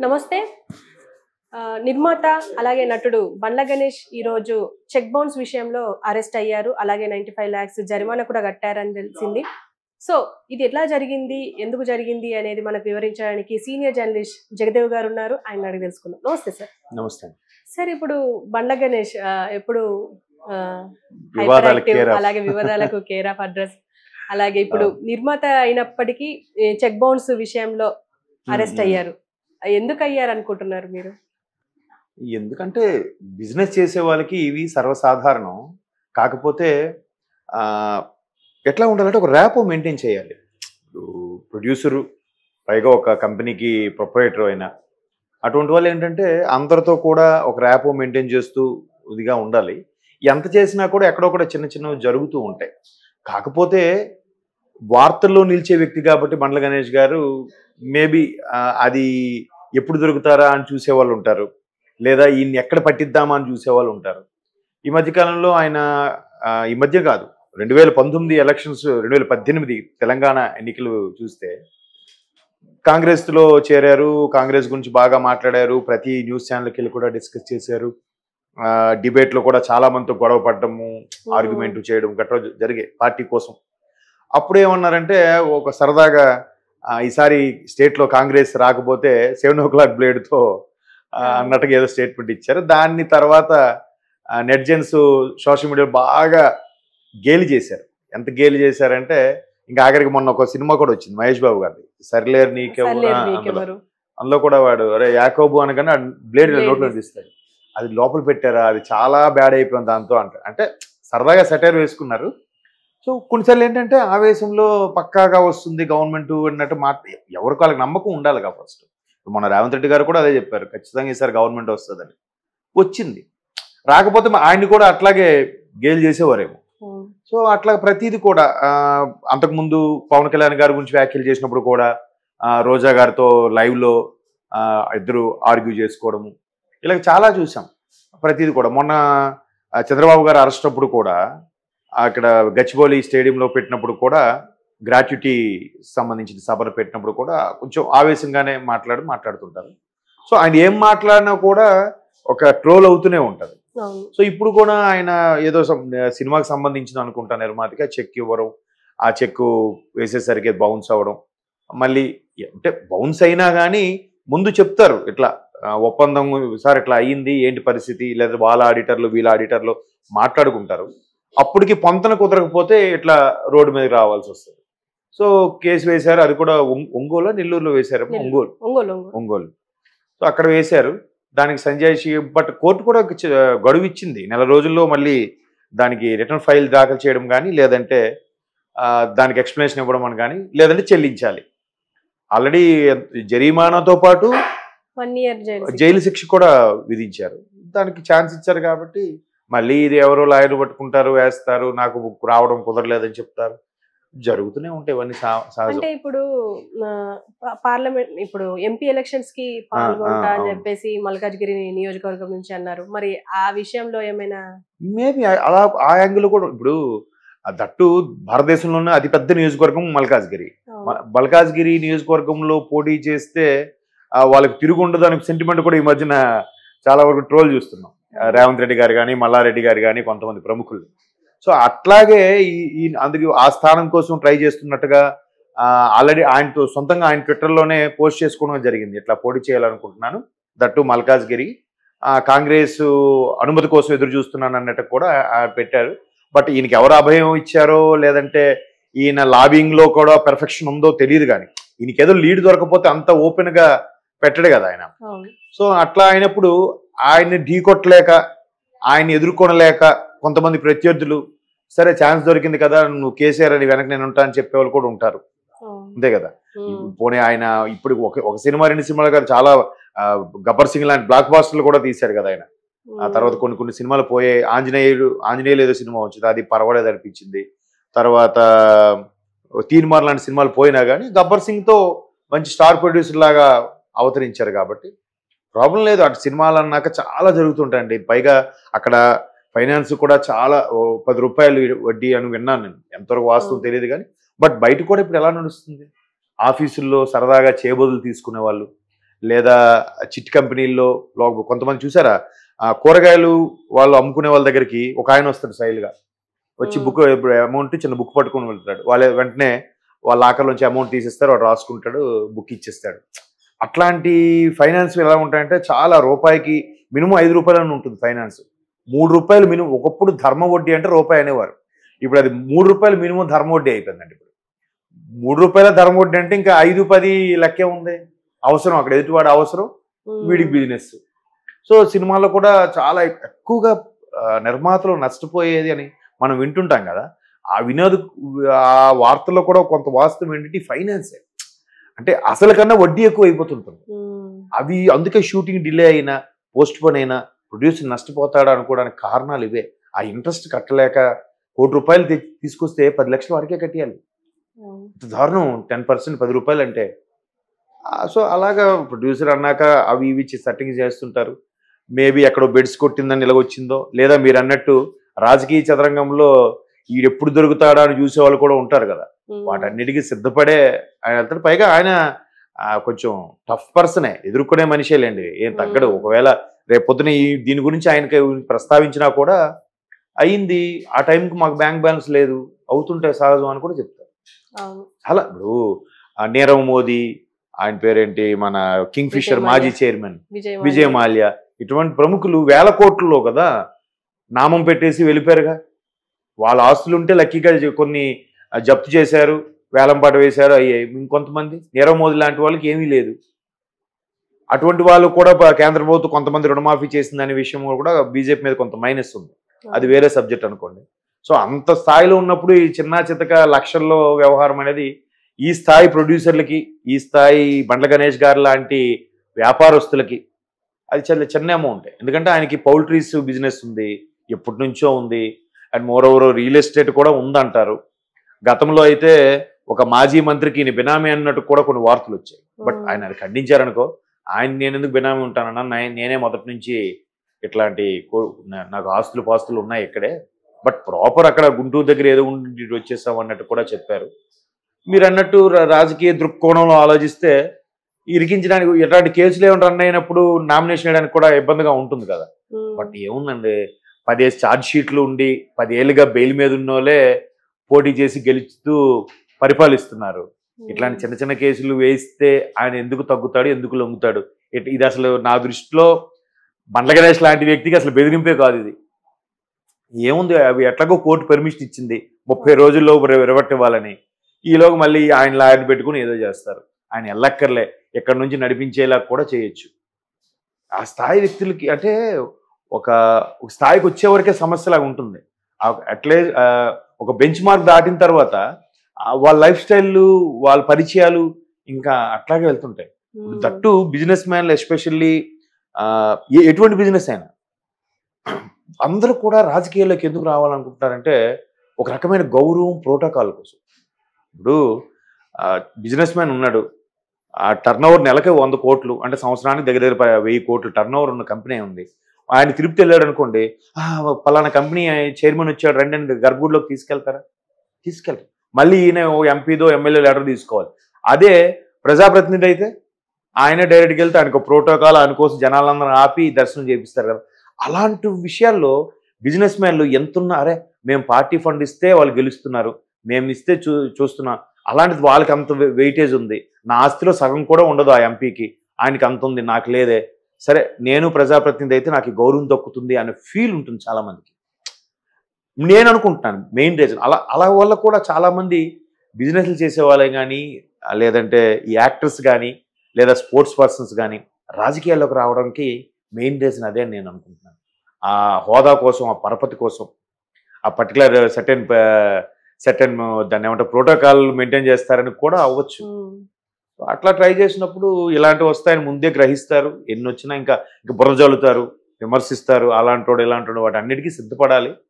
నమస్తే. నిర్మాత అలాగే నటుడు బండ్ల గణేష్ ఈరోజు చెక్ బౌన్స్ విషయంలో అరెస్ట్ అయ్యారు. అలాగే 95 lakhs జరిమానా కూడా కట్టారని తెలిసింది. సో ఇది ఎట్లా జరిగింది, ఎందుకు జరిగింది అనేది మనకు వివరించడానికి సీనియర్ జర్నలిస్ట్ జగదేవ్ గారు ఉన్నారు. ఆయన అడిగి తెలుసుకుందాం. నమస్తే సార్. నమస్తే సార్, ఇప్పుడు బండ్ల గణేష్ ఎప్పుడు అలాగే వివాదాలకు కేర్ ఆఫ్ అడ్రస్, అలాగే ఇప్పుడు నిర్మాత అయినప్పటికీ చెక్ బౌన్స్ విషయంలో అరెస్ట్ అయ్యారు. ఎందుకు అయ్యారు అనుకుంటున్నారు మీరు? ఎందుకంటే బిజినెస్ చేసే వాళ్ళకి ఇవి సర్వసాధారణం. కాకపోతే ఎట్లా ఉండాలంటే ఒక ర్యాపో మెయింటైన్ చేయాలి. ప్రొడ్యూసరు పైగా ఒక కంపెనీకి ప్రొపరేటర్ అయినా అటువంటి వాళ్ళు ఏంటంటే అందరితో కూడా ఒక ర్యాపో మెయింటైన్ చేస్తూ ఇదిగా ఉండాలి. ఎంత చేసినా కూడా ఎక్కడొక్కడ చిన్న చిన్నవి జరుగుతూ ఉంటాయి. కాకపోతే వార్తల్లో నిలిచే వ్యక్తి కాబట్టి బండ్ల గణేష్ గారు మేబీ అది ఎప్పుడు దొరుకుతారా అని చూసేవాళ్ళు ఉంటారు, లేదా ఈయన్ని ఎక్కడ పట్టిద్దామా అని చూసేవాళ్ళు ఉంటారు. ఈ మధ్యకాలంలో ఆయన ఈ మధ్య కాదు 2019 ఎలక్షన్స్ 2018 తెలంగాణ ఎన్నికలు చూస్తే కాంగ్రెస్లో చేరారు. కాంగ్రెస్ గురించి బాగా మాట్లాడారు. ప్రతి న్యూస్ ఛానల్కి వెళ్ళి కూడా డిస్కస్ చేశారు. డిబేట్లో కూడా చాలా మందితో గొడవ పడటము, ఆర్గ్యుమెంట్ చేయడం గట్రా జరిగాయి పార్టీ కోసం. అప్పుడు ఏమన్నారంటే ఒక సరదాగా ఈసారి స్టేట్లో కాంగ్రెస్ రాకపోతే 7 o'clock బ్లేడ్తో అన్నట్టుగా ఏదో స్టేట్మెంట్ ఇచ్చారు. దాన్ని తర్వాత నెట్జెన్స్ సోషల్ మీడియా బాగా గేలి చేశారు. ఎంత గేలి చేశారంటే ఇంకా ఆఖరికి మొన్న ఒక సినిమా కూడా వచ్చింది మహేష్ బాబు గారిది, సరిలేరు నీకెవరు. అందులో కూడా వాడు అరే యాకోబు అనగానే బ్లేడ్ నోట్లో తీస్తాడు. అది లోపల పెట్టారా, అది చాలా బ్యాడ్ అయిపోయింది దాంతో అంటే సరదాగా సెటైర్ వేసుకున్నారు. సో కొన్నిసార్లు ఏంటంటే ఆవేశంలో పక్కాగా వస్తుంది గవర్నమెంట్ అన్నట్టు ఎవరికి వాళ్ళకి నమ్మకం ఉండాలి కదా ఫస్ట్. మన రేవంత్ రెడ్డి గారు కూడా అదే చెప్పారు, ఖచ్చితంగా ఈసారి గవర్నమెంట్ వస్తుందని. వచ్చింది. రాకపోతే ఆయన్ని కూడా అట్లాగే గేలు చేసేవారేమో. సో అట్లా ప్రతిదీ కూడా అంతకుముందు పవన్ కళ్యాణ్ గారి గురించి వ్యాఖ్యలు చేసినప్పుడు కూడా రోజా గారితో లైవ్లో ఇద్దరు ఆర్గ్యూ చేసుకోవడము ఇలా చాలా చూసాం. ప్రతిదీ కూడా మొన్న చంద్రబాబు గారు అరెస్ట్ అప్పుడు కూడా అక్కడ గచ్చిబౌలి స్టేడియంలో పెట్టినప్పుడు కూడా గ్రాట్యుటీ సంబంధించిన సభను పెట్టినప్పుడు కూడా కొంచెం ఆవేశంగానే మాట్లాడుతుంటారు. సో ఆయన ఏం మాట్లాడినా కూడా ఒక ట్రోల్ అవుతూనే ఉంటుంది. సో ఇప్పుడు కూడా ఆయన ఏదో సినిమాకి సంబంధించిన అనుకుంటా నిర్మాతగా చెక్ ఇవ్వడం, ఆ చెక్ వేసేసరికి బౌన్స్ అవ్వడం, మళ్ళీ అంటే బౌన్స్ అయినా కానీ ముందు చెప్తారు ఇట్లా ఒప్పందం సార్ ఇట్లా అయ్యింది ఏంటి పరిస్థితి, లేదా వాళ్ళ ఆడిటర్లు వీళ్ళ ఆడిటర్లు మాట్లాడుకుంటారు. అప్పటికి పొంతన కుదరకపోతే ఇట్లా రోడ్డు మీదకి రావాల్సి వస్తుంది. సో కేసు వేశారు. అది కూడా ఒంగోలు నెల్లూరులో వేశారు. ఒంగోలు. సో అక్కడ వేశారు. దానికి సంజయ్ బట్ కోర్టు కూడా గడువు ఇచ్చింది. 1 రోజుల్లో మళ్ళీ దానికి రిటర్న్ ఫైల్ దాఖలు చేయడం కానీ, లేదంటే దానికి ఎక్స్ప్లెనేషన్ ఇవ్వడం అని కానీ, లేదంటే చెల్లించాలి. ఆల్రెడీ జరిమానాతో పాటు 1 year జైలు శిక్ష కూడా విధించారు. దానికి ఛాన్స్ ఇచ్చారు కాబట్టి మళ్ళీ ఇది ఎవరో లాయర్ పట్టుకుంటారు, వేస్తారు, నాకు రావడం కుదరలేదని చెప్తారు. జరుగుతూనే ఉంటాయి ఇవన్నీ సహజం. అంటే ఇప్పుడు పార్లమెంట్ ఇప్పుడు ఎంపీ ఎలక్షన్స్ కి పాల్గొంటా అని చెప్పేసి మల్కాజ్గిరి నియోజకవర్గం నుంచి అన్నారు. మరి ఆ విషయంలో ఏమైనా మేబీ అలా ఆ యాంగిల్ కూడా ఇప్పుడు దట్టు భారతదేశంలోనే అతిపెద్ద నియోజకవర్గం మల్కాజ్గిరి నియోజకవర్గంలో పోటీ చేస్తే వాళ్ళకి తిరుగు ఉండదు అనే సెంటిమెంట్ కూడా ఈ మధ్యన చాలా వరకు ట్రోల్ చూస్తున్నాం. రేవంత్ రెడ్డి గారు కానీ, మల్లారెడ్డి గారు కానీ, కొంతమంది ప్రముఖులు. సో అట్లాగే అందుకు ఆ స్థానం కోసం ట్రై చేస్తున్నట్టుగా ఆల్రెడీ ఆయనతో సొంతంగా ఆయన ట్విట్టర్లోనే పోస్ట్ చేసుకోవడం జరిగింది. ఇట్లా పోటీ చేయాలనుకుంటున్నాను, దట్టు మల్కాజ్గిరి, కాంగ్రెస్ అనుమతి కోసం ఎదురు చూస్తున్నాను అన్నట్టు కూడా పెట్టారు. బట్ ఈయనకి ఎవరు అభయం ఇచ్చారో, లేదంటే ఈయన లాబింగ్లో కూడా పెర్ఫెక్షన్ ఉందో తెలియదు. కానీ ఈయనకి ఏదో లీడ్ దొరకపోతే అంత ఓపెన్గా పెట్టడు కదా ఆయన. సో అట్లా అయినప్పుడు ఆయన్ని ఢీకొట్టలేక, ఆయన్ని ఎదుర్కొనలేక కొంతమంది ప్రత్యర్థులు సరే ఛాన్స్ దొరికింది కదా, నువ్వు కేసీఆర్ అని వెనక నేను ఉంటా అని చెప్పేవాళ్ళు కూడా ఉంటారు. అంతే కదా. పోనీ ఆయన ఇప్పుడు ఒక సినిమా 2 సినిమాలు కాదు, చాలా గబ్బర్ సింగ్ లాంటి బ్లాక్ బాస్టర్లు కూడా తీశారు కదా ఆయన. ఆ తర్వాత కొన్ని సినిమాలు పోయే ఆంజనేయులు ఏదో సినిమా వచ్చింది, అది పర్వాలేదు అనిపించింది. తర్వాత తీన్మార్ లాంటి సినిమాలు పోయినా కానీ గబ్బర్ సింగ్తో మంచి స్టార్ ప్రొడ్యూసర్ లాగా అవతరించారు కాబట్టి ప్రాబ్లం లేదు. అటు సినిమాలు అన్నాక చాలా జరుగుతుంటాయండి. పైగా అక్కడ ఫైనాన్స్ కూడా చాలా 10 రూపాయలు వడ్డీ అని విన్నాను నేను. ఎంతవరకు వాస్తవం తెలియదు కానీ బట్ బయట కూడా ఇప్పుడు ఎలా నడుస్తుంది, ఆఫీసుల్లో సరదాగా చేబదులు తీసుకునే వాళ్ళు, లేదా చిట్ కంపెనీల్లో కొంతమంది చూసారా, కూరగాయలు వాళ్ళు అమ్ముకునే వాళ్ళ దగ్గరికి ఒక ఆయన వస్తాడు స్టైల్గా వచ్చి బుక్ అమౌంట్ చిన్న బుక్ పట్టుకొని వెళ్తాడు. వాళ్ళే వెంటనే వాళ్ళ ఆకర్లోంచి అమౌంట్ తీసిస్తారు, వాడు రాసుకుంటాడు, బుక్ ఇచ్చేస్తాడు. అట్లాంటి ఫైనాన్స్ ఎలా ఉంటాయంటే చాలా రూపాయికి మినిమం 5 రూపాయలని ఉంటుంది ఫైనాన్స్. 3 రూపాయలు మినిమం. ఒకప్పుడు ధర్మ వడ్డీ అంటే రూపాయి అనేవారు, ఇప్పుడు అది 3 రూపాయలు మినిమం ధర్మ వడ్డీ అయిపోయిందండి. ఇప్పుడు 3 రూపాయల ధర్మ వడ్డీ అంటే ఇంకా 5-10 లెక్కే ఉంది. అవసరం అక్కడ ఎదుటివాడు అవసరం, వీడికి బిజినెస్. సో సినిమాల్లో కూడా చాలా ఎక్కువగా నిర్మాతలు నష్టపోయేది అని మనం వింటుంటాం కదా. ఆ వార్తల్లో కూడా కొంత వాస్తవం ఏంటంటే ఫైనాన్సే, అంటే అసలు కన్నా వడ్డీ ఎక్కువ అయిపోతుంటుంది. అవి అందుకే షూటింగ్ డిలే అయినా పోస్ట్ పోన్ అయినా ప్రొడ్యూసర్ నష్టపోతాడు అనుకోవడానికి కారణాలు ఇవే. ఆ ఇంట్రెస్ట్ కట్టలేక ₹1,00,00,000 తీసుకొస్తే 10 లక్షలు వాడికే కట్టేయాలి. దారుణం. 10% 10 రూపాయలు అంటే. సో అలాగా ప్రొడ్యూసర్ అన్నాక అవి ఇవి సెట్టింగ్ చేస్తుంటారు. మేబీ ఎక్కడో బెడ్స్ కొట్టిందని ఇలాగొచ్చిందో, లేదా మీరు అన్నట్టు రాజకీయ చదరంగంలో ఈడెప్పుడు దొరుకుతాడా అని చూసే వాళ్ళు కూడా ఉంటారు కదా. వాటన్నిటికీ సిద్ధపడే ఆయన వెళ్తాడు. పైగా ఆయన కొంచెం టఫ్ పర్సనే, ఎదుర్కొనే మనిషేలేండి, ఏం తగ్గడు. ఒకవేళ రేపొద్దున దీని గురించి ఆయనకి ప్రస్తావించినా కూడా అయింది, ఆ టైంకి మాకు బ్యాంక్ బ్యాలెన్స్ లేదు, అవుతుంటే సహజం అని కూడా చెప్తారు. అలా ఇప్పుడు నీరవ్ మోదీ, ఆయన పేరేంటి, మన కింగ్ ఫిషర్ మాజీ చైర్మన్ విజయ్ మాల్యా, ఇటువంటి ప్రముఖులు వేల కోట్లలో కదా నామం పెట్టేసి వెళ్ళిపోయారుగా. వాళ్ళ ఆస్తులు ఉంటే లక్కీగా కొన్ని జప్తు చేశారు, వేలంపాట వేశారు, అయ్యాయి. ఇంకొంతమంది నీరవ్ మోదీ లాంటి వాళ్ళకి ఏమీ లేదు. అటువంటి వాళ్ళు కూడా కేంద్ర ప్రభుత్వం కొంతమంది రుణమాఫీ చేసిందనే విషయం కూడా బీజేపీ మీద కొంత మైనస్ ఉంది. అది వేరే సబ్జెక్ట్ అనుకోండి. సో అంత స్థాయిలో ఉన్నప్పుడు ఈ చిన్న చితక లక్షల్లో వ్యవహారం అనేది ఈ స్థాయి ప్రొడ్యూసర్లకి, ఈ స్థాయి బండ్ల గణేష్ గారు లాంటి వ్యాపారస్తులకి అది చాలా చిన్న అమౌంట్. ఎందుకంటే ఆయనకి పౌల్ట్రీస్ బిజినెస్ ఉంది, ఎప్పటి నుంచో ఉంది. అండ్ మోరోవర్ రియల్ ఎస్టేట్ కూడా ఉందంటారు. గతంలో అయితే ఒక మాజీ మంత్రికి ఈయన బినామీ అన్నట్టు కూడా కొన్ని వార్తలు వచ్చాయి. బట్ ఆయన అది ఖండించారనుకో. ఆయన నేను ఎందుకు బినామీ ఉంటానన్నా, నేనే మొదటి నుంచి ఇట్లాంటి నాకు ఆస్తులు పాస్తులు ఉన్నాయి ఇక్కడే, బట్ ప్రాపర్ అక్కడ గుంటూరు దగ్గర ఏదో ఉండి వచ్చేసాం అన్నట్టు కూడా చెప్పారు. మీరు అన్నట్టు రాజకీయ దృక్కోణంలో ఆలోచిస్తే ఇరికించడానికి ఎట్లాంటి కేసులు ఏమైనా రన్ అయినప్పుడు నామినేషన్ వేయడానికి కూడా ఇబ్బందిగా ఉంటుంది కదా. బట్ ఏముందండి, 10 ఛార్జ్ షీట్లు ఉండి 10 ఏళ్ళుగా బెయిల్ మీద ఉన్నోళ్ళే పోటీ చేసి గెలుస్తూ పరిపాలిస్తున్నారు. ఇట్లాంటి చిన్న చిన్న కేసులు వేయిస్తే ఆయన ఎందుకు తగ్గుతాడు, ఎందుకు లొంగుతాడు? ఇది అసలు నా దృష్టిలో బండ్ల గణేష్ లాంటి వ్యక్తికి అసలు బెదిరింపే కాదు ఇది. ఏముంది, అవి ఎట్లాగో కోర్టు పర్మిషన్ ఇచ్చింది 30 రోజుల్లో రివర్ట్ ఇవ్వాలని. ఈలోగా మళ్ళీ ఆయన లాయర్ని పెట్టుకుని ఏదో చేస్తారు. ఆయన ఎల్లక్కర్లే, ఎక్కడి నుంచి నడిపించేలా కూడా చేయొచ్చు. ఆ స్థాయి వ్యక్తులకి అంటే ఒక స్థాయికి వచ్చేవరకే సమస్యలాగా ఉంటుంది. అట్లే ఒక బెంచ్ మార్క్ దాటిన తర్వాత వాళ్ళ లైఫ్ స్టైల్, వాళ్ళ పరిచయాలు ఇంకా అట్లాగే వెళ్తుంటాయి. దట్టు బిజినెస్ మ్యాన్లు ఎస్పెషల్లీ ఎటువంటి బిజినెస్ అయినా అందరూ కూడా రాజకీయాల్లోకి ఎందుకు రావాలనుకుంటారంటే ఒక రకమైన గౌరవం, ప్రోటోకాల్ కోసం. ఇప్పుడు బిజినెస్ మ్యాన్ ఉన్నాడు, ఆ టర్న్ ఓవర్ నెలకే 100 కోట్లు, అంటే సంవత్సరానికి దగ్గర 1000 కోట్లు టర్న్ ఓవర్ ఉన్న కంపెనీ ఉంది. ఆయన తిరుపతి వెళ్ళాడు అనుకోండి, పలానా కంపెనీ చైర్మన్ వచ్చాడు రండి అని గర్భగుడిలోకి తీసుకెళ్తారా? తీసుకెళ్తారు. మళ్ళీ ఈయన ఎంపీదో ఎమ్మెల్యే లెటర్ తీసుకోవాలి. అదే ప్రజాప్రతినిధి అయితే ఆయన డైరెక్ట్గా వెళ్తే ఆయనకు ప్రోటోకాల్, ఆయన కోసం జనాలందరూ ఆపి దర్శనం చేపిస్తారు కదా. అలాంటి విషయాల్లో బిజినెస్ మ్యాన్లు ఎంతున్నా, అరే మేము పార్టీ ఫండ్ ఇస్తే వాళ్ళు గెలుస్తున్నారు, మేము ఇస్తే చూస్తున్నాం, అలాంటిది వాళ్ళకి అంత వెయిటేజ్ ఉంది, నా ఆస్తిలో సగం కూడా ఉండదు ఆ ఎంపీకి, ఆయనకి అంత ఉంది, నాకు లేదే, సరే నేను ప్రజాప్రతినిధి అయితే నాకు గౌరవం దక్కుతుంది అనే ఫీల్ ఉంటుంది చాలామందికి. నేను అనుకుంటున్నాను మెయిన్ రీజన్ అలా వల్ల కూడా చాలామంది బిజినెస్లు చేసే వాళ్ళే కానీ, లేదంటే ఈ యాక్టర్స్ కానీ, లేదా స్పోర్ట్స్ పర్సన్స్ కానీ రాజకీయాల్లోకి రావడానికి మెయిన్ రీజన్ అదే అని నేను అనుకుంటున్నాను. ఆ హోదా కోసం, ఆ పరపతి కోసం, ఆ పర్టికులర్ సెటన్ దాన్ని ఏమంటారు ప్రోటోకాల్ మెయింటైన్ చేస్తారని కూడా అవ్వచ్చు. అట్లా ట్రై చేసినప్పుడు ఇలాంటివి వస్తాయని ముందే గ్రహిస్తారు. ఎన్ని వచ్చినా ఇంకా బుర్ర జల్లుతారు, విమర్శిస్తారు, అలాంటోడు ఇలాంటోడు, వాటి అన్నిటికీ సిద్ధపడాలి.